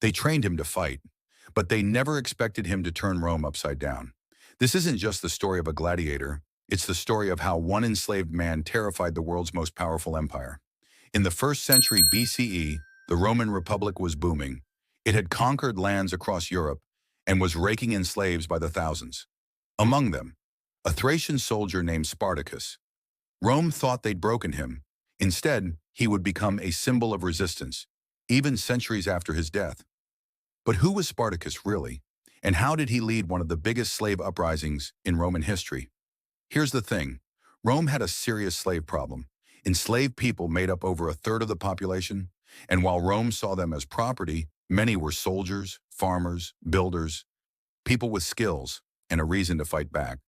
They trained him to fight, but they never expected him to turn Rome upside down. This isn't just the story of a gladiator, it's the story of how one enslaved man terrified the world's most powerful empire. In the 1st century BCE, the Roman Republic was booming. It had conquered lands across Europe and was raking in slaves by the thousands. Among them, a Thracian soldier named Spartacus. Rome thought they'd broken him. Instead, he would become a symbol of resistance, even centuries after his death. But who was Spartacus really? And how did he lead one of the biggest slave uprisings in Roman history? Here's the thing. Rome had a serious slave problem. Enslaved people made up over a third of the population, and while Rome saw them as property, many were soldiers, farmers, builders, people with skills and a reason to fight back.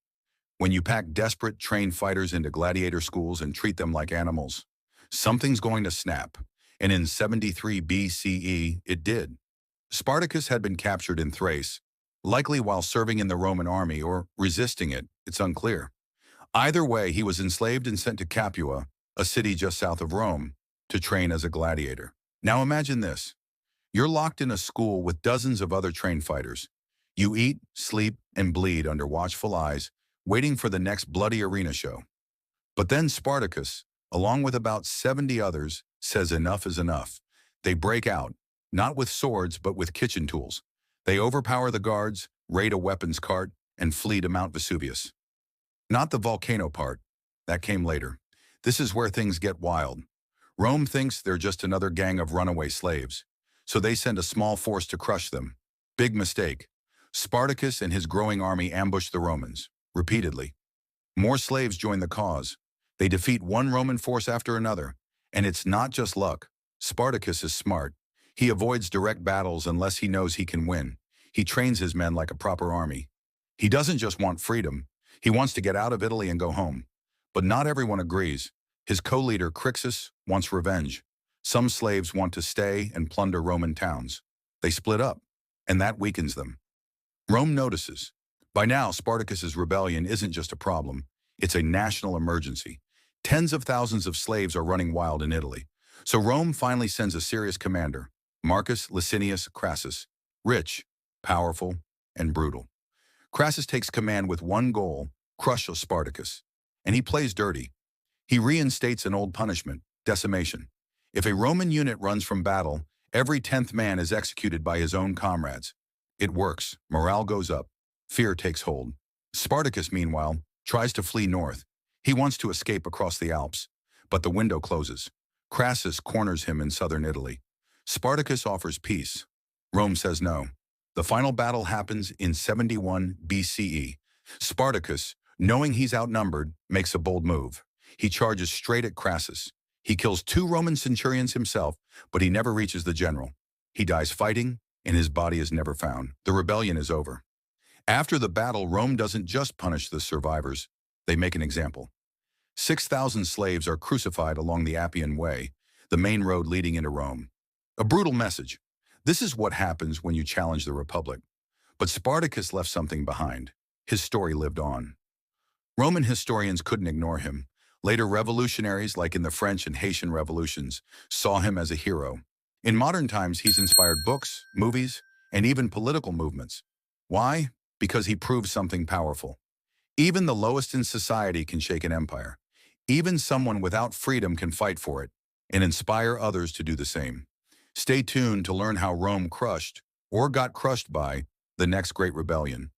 When you pack desperate, trained fighters into gladiator schools and treat them like animals, something's going to snap. And in 73 BCE, it did. Spartacus had been captured in Thrace, likely while serving in the Roman army or resisting it, it's unclear. Either way, he was enslaved and sent to Capua, a city just south of Rome, to train as a gladiator. Now imagine this. You're locked in a school with dozens of other trained fighters. You eat, sleep, and bleed under watchful eyes, waiting for the next bloody arena show. But then Spartacus, along with about 70 others, says enough is enough. They break out, not with swords but with kitchen tools. They overpower the guards, raid a weapons cart, and flee to Mount Vesuvius. Not the volcano part. That came later. This is where things get wild. Rome thinks they're just another gang of runaway slaves, so they send a small force to crush them. Big mistake. Spartacus and his growing army ambush the Romans, repeatedly. More slaves join the cause. They defeat one Roman force after another. And it's not just luck. Spartacus is smart. He avoids direct battles unless he knows he can win. He trains his men like a proper army. He doesn't just want freedom. He wants to get out of Italy and go home. But not everyone agrees. His co-leader, Crixus, wants revenge. Some slaves want to stay and plunder Roman towns. They split up, and that weakens them. Rome notices. By now, Spartacus's rebellion isn't just a problem. It's a national emergency. Tens of thousands of slaves are running wild in Italy. So Rome finally sends a serious commander, Marcus Licinius Crassus, rich, powerful, and brutal. Crassus takes command with one goal, crush Spartacus. And he plays dirty. He reinstates an old punishment, decimation. If a Roman unit runs from battle, every 10th man is executed by his own comrades. It works. Morale goes up. Fear takes hold. Spartacus, meanwhile, tries to flee north. He wants to escape across the Alps, but the window closes. Crassus corners him in southern Italy. Spartacus offers peace. Rome says no. The final battle happens in 71 BCE. Spartacus, knowing he's outnumbered, makes a bold move. He charges straight at Crassus. He kills 2 Roman centurions himself, but he never reaches the general. He dies fighting, and his body is never found. The rebellion is over. After the battle, Rome doesn't just punish the survivors. They make an example. 6,000 slaves are crucified along the Appian Way, the main road leading into Rome. A brutal message. This is what happens when you challenge the Republic. But Spartacus left something behind. His story lived on. Roman historians couldn't ignore him. Later revolutionaries, like in the French and Haitian revolutions, saw him as a hero. In modern times, he's inspired books, movies, and even political movements. Why? Because he proved something powerful. Even the lowest in society can shake an empire. Even someone without freedom can fight for it and inspire others to do the same. Stay tuned to learn how Rome crushed, or got crushed by, the next great rebellion.